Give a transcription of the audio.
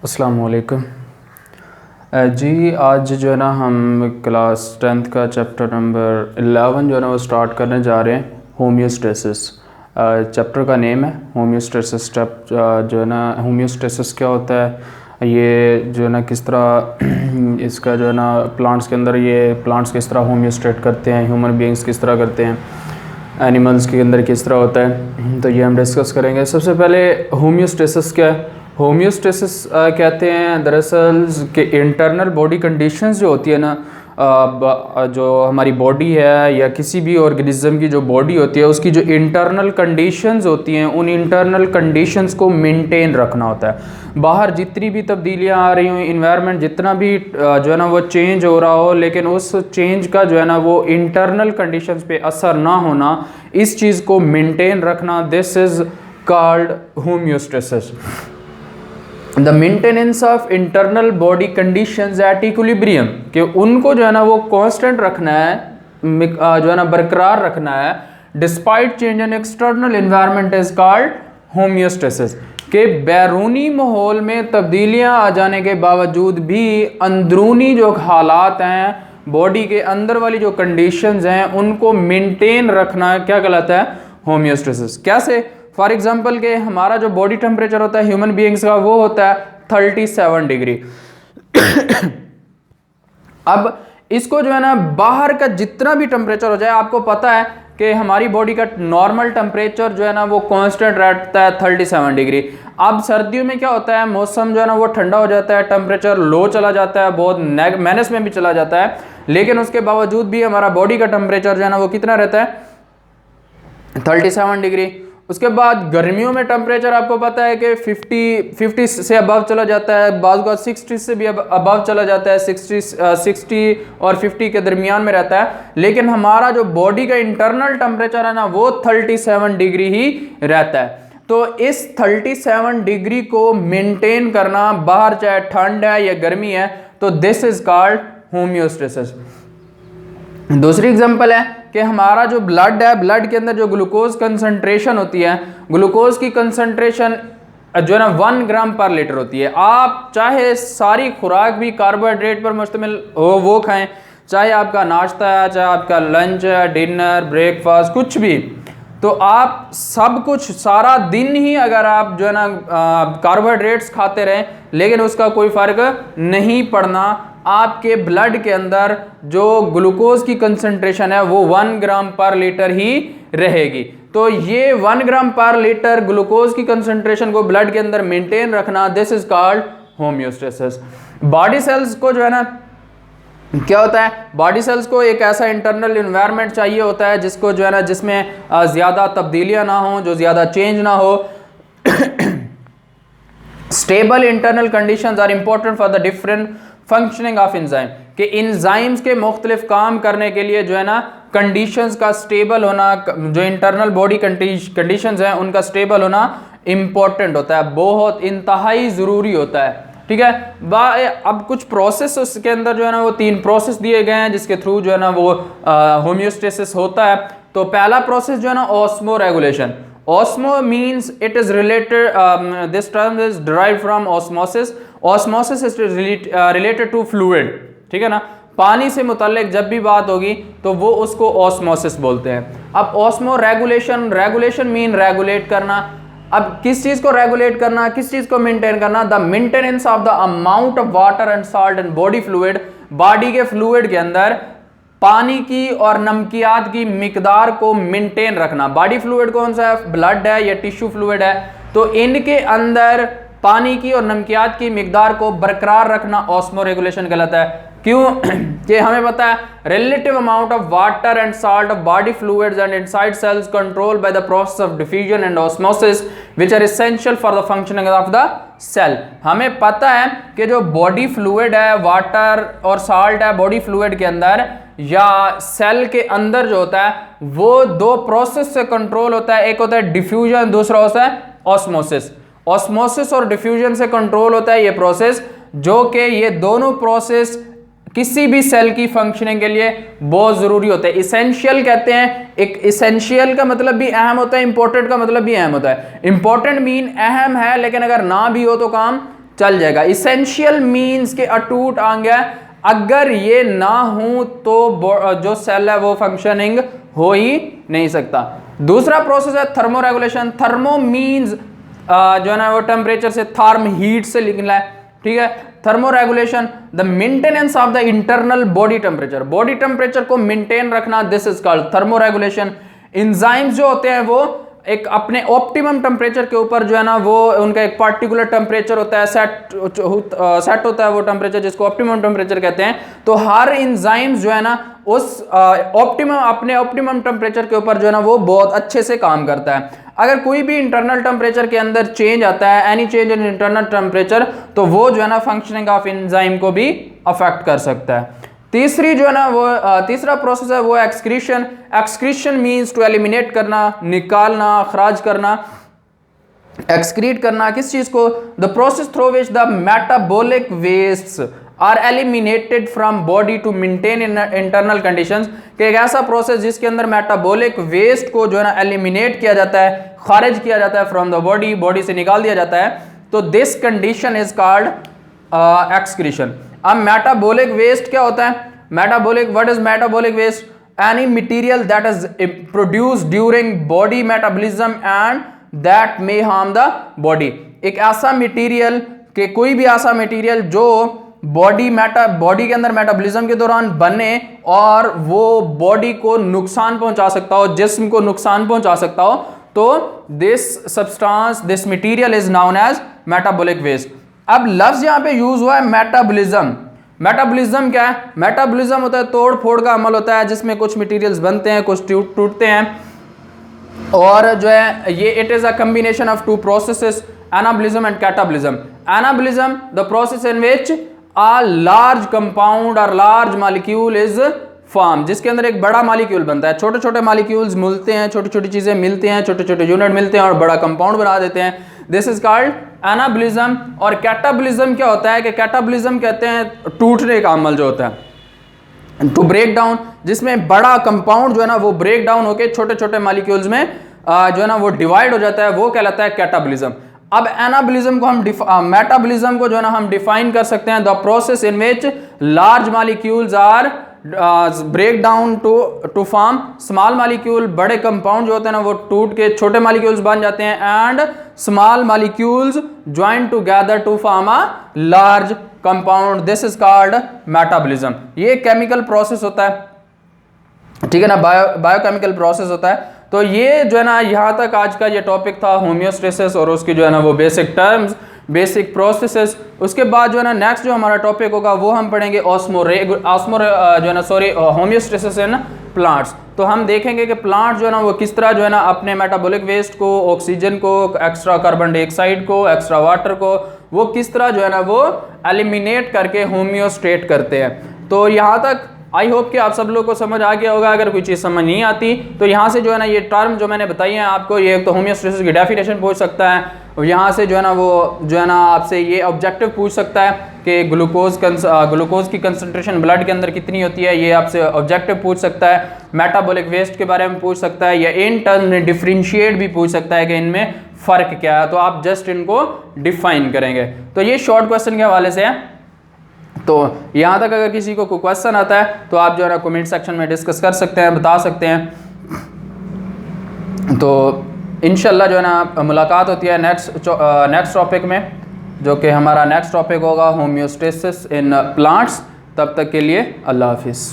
अस्सलाम वालेकुम। जी आज जो है ना हम क्लास 10th का चैप्टर नंबर 11 जो है ना वो स्टार्ट करने जा रहे हैं, होम्योस्टेसिस। चैप्टर का नेम है होम्योस्टेसिस। स्टेप जो है ना होम्योस्टेसिस क्या होता है, ये जो है ना किस तरह इसका जो है ना प्लांट्स के अंदर ये प्लांट्स किस तरह होम्योस्टेट करते हैं, ह्यूमन बीइंग्स किस तरह करते हैं, एनिमल्स के अंदर किस तरह होता है, तो ये हम डिस्कस करेंगे। सबसे पहले होम्योस्टेसिस क्या है। होम्योस्टेसिस कहते हैं दरअसल कि इंटरनल बॉडी कंडीशंस जो होती है ना, जो हमारी बॉडी है या किसी भी ऑर्गेनिज्म की जो बॉडी होती है उसकी जो इंटरनल कंडीशंस होती हैं, उन इंटरनल कंडीशंस को मेंटेन रखना होता है। बाहर जितनी भी तब्दीलियां आ रही हों, इन्वायरमेंट जितना भी जो है ना वो चेंज हो रहा हो, लेकिन उस चेंज का जो है ना वो इंटरनल कंडीशंस पे असर ना होना, इस चीज़ को मेंटेन रखना, this is called homeostasis. The maintenance of internal body conditions at equilibrium, कि उनको जो है ना वो कांस्टेंट रखना है, जो है ना बरकरार रखना है, despite change in external environment is called homeostasis. के बैरूनी माहौल में तब्दीलियां आ जाने के बावजूद भी अंदरूनी जो हालात हैं, बॉडी के अंदर वाली जो कंडीशंस हैं, उनको मेंटेन रखना क्या कहलाता है, होम्योस्टेसिस। कैसे? फॉर एग्जाम्पल के हमारा जो बॉडी टेम्परेचर होता है ह्यूमन बीइंग्स का, वो होता है 37 डिग्री। अब इसको जो है ना बाहर का जितना भी टेम्परेचर हो जाए, आपको पता है कि हमारी बॉडी का नॉर्मल टेम्परेचर जो है ना वो कांस्टेंट रहता है 37 डिग्री। अब सर्दियों में क्या होता है, मौसम जो है ना वो ठंडा हो जाता है, टेम्परेचर लो चला जाता है, बहुत माइनस में भी चला जाता है, लेकिन उसके बावजूद भी हमारा बॉडी का टेम्परेचर जो है ना वो कितना रहता है, 37 डिग्री। उसके बाद गर्मियों में टेम्परेचर आपको पता है कि 50 से अबव चला जाता है, बाज़ का 60 से भी अबव चला जाता है, 60 और 50 के दरमियान में रहता है। लेकिन हमारा जो बॉडी का इंटरनल टेम्परेचर है ना वो 37 डिग्री ही रहता है। तो इस 37 डिग्री को मेंटेन करना, बाहर चाहे ठंड है या गर्मी है, तो दिस इज कॉल्ड होम्योस्टेसिस। दूसरी एग्जांपल है कि हमारा जो ब्लड है, ब्लड के अंदर जो ग्लूकोज कंसंट्रेशन होती है, ग्लूकोज की कंसंट्रेशन जो है ना 1 ग्राम पर लीटर होती है। आप चाहे सारी खुराक भी कार्बोहाइड्रेट पर मुश्तमिल हो वो खाएं, चाहे आपका नाश्ता है, चाहे आपका लंच है, डिनर, ब्रेकफास्ट, कुछ भी, तो आप सब कुछ सारा दिन ही अगर आप जो है ना कार्बोहाइड्रेट्स खाते रहें, लेकिन उसका कोई फर्क नहीं पड़ना, आपके ब्लड के अंदर जो ग्लूकोज की कंसंट्रेशन है वो 1 ग्राम पर लीटर ही रहेगी। तो ये 1 ग्राम पर लीटर ग्लूकोज की कंसंट्रेशन को ब्लड के अंदर मेंटेन रखना, this is called homeostasis. Body cells को जो है ना क्या होता है, बॉडी सेल्स को एक ऐसा इंटरनल एनवायरनमेंट चाहिए होता है जिसको जो है ना जिसमें ज़्यादा तब्दीलियां ना हो, जो ज़्यादा चेंज ना हो। Stable internal conditions are important for the different functioning of enzyme, कि एंजाइम्स के मुख्तलिफ काम करने के लिए जो है ना कंडीशंस का स्टेबल होना, जो इंटरनल बॉडी कंडीशंस हैं उनका स्टेबल होना इंपॉर्टेंट होता है, बहुत इंतहाई ज़रूरी होता है। ठीक है, अब कुछ प्रोसेस उसके अंदर जो है ना वो 3 प्रोसेस दिए गए हैं जिसके थ्रू जो है ना वो होम्योस्टेसिस होता है। तो पहला प्रोसेस जो है ना osmo regulation. Osmo means it is related, this term is derived from osmosis. Osmosis is related to fluid, ठीक है ना। पानी से मुतल्लिक जब भी बात होगी तो वो उसको ऑस्मोसिस बोलते हैं। अब osmo regulation, regulation mean regulate करना। अब किस चीज़ को रेगुलेट करना, किस चीज़ को मेंटेन करना, the maintenance of the amount of water and salt and body fluid, body के फ्लूइड के अंदर पानी की और नमकियात की मिकदार को मेंटेन रखना। बॉडी फ्लूइड कौन सा है, ब्लड है या टिश्यू फ्लूइड है, तो इनके अंदर पानी की और नमकियात की मिकदार को बरकरार रखना ऑस्मो रेगुलेशन कहलाता है। क्यों? कि हमें पता है relative amount of water and salt of body fluids and inside cells control by the process of diffusion and osmosis which are essential for the functioning of the cell. हमें पता है कि जो बॉडी फ्लूइड है, water और salt है body fluid के अंदर या सेल के अंदर जो होता है वो 2 प्रोसेस से कंट्रोल होता है। एक होता है डिफ्यूजन, दूसरा होता है ऑस्मोसिस। ऑस्मोसिस और डिफ्यूजन से कंट्रोल होता है ये प्रोसेस, जो कि ये दोनों प्रोसेस किसी भी सेल की फंक्शनिंग के लिए बहुत जरूरी होता है। इसेंशियल कहते हैं, एक इसेंशियल का मतलब भी अहम होता है, इंपॉर्टेंट का मतलब भी अहम होता है। इंपॉर्टेंट मीन अहम है, लेकिन अगर ना भी हो तो काम चल जाएगा। इसेंशियल मीन्स के अटूट अंग है, अगर ये ना हो तो जो सेल है वो फंक्शनिंग हो ही नहीं सकता। दूसरा प्रोसेस है थर्मो रेगुलेशन। थर्मो मीन्स जो है ना वो टेम्परेचर से, थर्म हीट से निकला है, ठीक है। Thermo regulation the maintenance of the internal body temperature, body temperature को मेंटेन रखना, this is called thermo regulation. Enzymes जो होते हैं वो एक अपने ऑप्टिमम टेम्परेचर के ऊपर जो है ना वो उनका एक पार्टिकुलर टेम्परेचर होता है, सेट होता है वो टेम्परेचर, जिसको ऑप्टिमम टेम्परेचर कहते हैं। तो हर एंजाइम्स जो है ना उस अपने ऑप्टिमम टेम्परेचर के ऊपर जो है ना वो बहुत अच्छे से काम करता है। अगर कोई भी इंटरनल टेम्परेचर के अंदर चेंज आता है, any change in internal temperature, तो वो जो है ना फंक्शनिंग ऑफ एंजाइम को भी अफेक्ट कर सकता है। तीसरी जो है ना वो तीसरा प्रोसेस है वो excretion. Excretion means to eliminate करना, निकालना, अखराज करना, एक्सक्रीट करना। किस चीज को? The process through which the metabolic wastes are eliminated from body to maintain in internal conditions. कि एक ऐसा प्रोसेस जिसके अंदर मेटाबॉलिक वेस्ट को जो है ना एलिमिनेट किया जाता है, खारिज किया जाता है फ्रॉम द बॉडी, बॉडी से निकाल दिया जाता है, तो this condition is called excretion. अब मेटाबॉलिक वेस्ट क्या होता है? Metabolic, what is metabolic waste? Any material that is produced during body metabolism and that may harm the body. एक ऐसा मटेरियल कि कोई भी ऐसा मटेरियल जो बॉडी के अंदर मेटाबॉलिज्म के दौरान बने और वो बॉडी को नुकसान पहुंचा सकता हो, जिस्म को नुकसान पहुंचा सकता हो, तो this substance, this material is known as metabolic waste. अब लफ्ज यहां पे यूज हुआ है मेटाबॉलिज्म। मेटाबॉलिज्म क्या है? मेटाबॉलिज्म होता है तोड़ फोड़ का अमल होता है जिसमें कुछ मटेरियल्स बनते हैं, कुछ टूटते हैं, और जो है ये it is a combination of two processes, anabolism and catabolism. Anabolism the process in which a large compound और लार्ज मॉलिक्यूल इज फॉर्म, जिसके अंदर एक बड़ा मॉलिक्यूल बनता है, छोटे छोटे मॉलिक्यूल्स मिलते हैं, छोटी छोटी चीजें मिलती हैं, छोटे छोटे यूनिट मिलते हैं और बड़ा कंपाउंड बना देते हैं, दिस इज कॉल्ड एनाबॉलिज्म। और कैटाबॉलिज्म क्या होता है? कि कैटाबॉलिज्म कहते हैं टूटने का अमल जो होता है, टू ब्रेक डाउन, जिसमें बड़ा कंपाउंड जो है ना वो ब्रेक डाउन होकर छोटे छोटे मॉलिक्यूल्स में जो है ना वो डिवाइड हो जाता है, वो कहलाता है कैटाबॉलिज्म। अब एनाबॉलिज्म को हम मेटाबॉलिज्म को जो है ना हम डिफाइन कर सकते हैं, the process in which large molecules are break down to form small molecule. बड़े कंपाउंड जो होते हैं ना वो टूट के छोटे मॉलिक्यूल्स बन जाते हैं, and small molecules join together to form a large compound, this is called metabolism. ये केमिकल प्रोसेस होता है, ठीक है ना, बायोकेमिकल प्रोसेस होता है। तो ये जो है ना यहाँ तक आज का ये टॉपिक था होम्योस्टेसिस और उसकी जो है ना वो बेसिक टर्म्स, बेसिक प्रोसेसेस। उसके बाद जो है ना नेक्स्ट जो हमारा टॉपिक होगा वो हम पढ़ेंगे होम्योस्टेसिस इन प्लांट्स। तो हम देखेंगे कि प्लांट जो है ना वो किस तरह जो है ना अपने मेटाबॉलिक वेस्ट को, ऑक्सीजन को, एक्स्ट्रा कार्बन डाइऑक्साइड को, एक्स्ट्रा वाटर को, वो किस तरह जो है ना वो एलिमिनेट करके होम्योस्टेट करते हैं। तो यहाँ तक आई होप कि आप सब लोग को समझ आ गया होगा। अगर कोई चीज़ समझ नहीं आती तो यहाँ से जो है ना ये टर्म जो मैंने बताई है आपको, ये एक तो होम्योस्टेसिस की डेफिनेशन पूछ सकता है, और यहाँ से जो है ना वो जो है ना आपसे ये ऑब्जेक्टिव पूछ सकता है कि ग्लूकोज की कंसंट्रेशन ब्लड के अंदर कितनी होती है, ये आपसे ऑब्जेक्टिव पूछ सकता है। मेटाबॉलिक वेस्ट के बारे में पूछ सकता है, या इन टर्म में डिफरेंशिएट भी पूछ सकता है कि इनमें फ़र्क क्या है, तो आप जस्ट इनको डिफाइन करेंगे। तो ये शॉर्ट क्वेश्चन के हवाले से है। तो यहाँ तक अगर किसी को कोई क्वेश्चन आता है तो आप जो है ना कमेंट सेक्शन में डिस्कस कर सकते हैं, बता सकते हैं। तो इंशाल्लाह जो है ना मुलाकात होती है नेक्स्ट टॉपिक में, जो कि हमारा नेक्स्ट टॉपिक होगा होम्योस्टेसिस इन प्लांट्स। तब तक के लिए अल्लाह हाफिज़।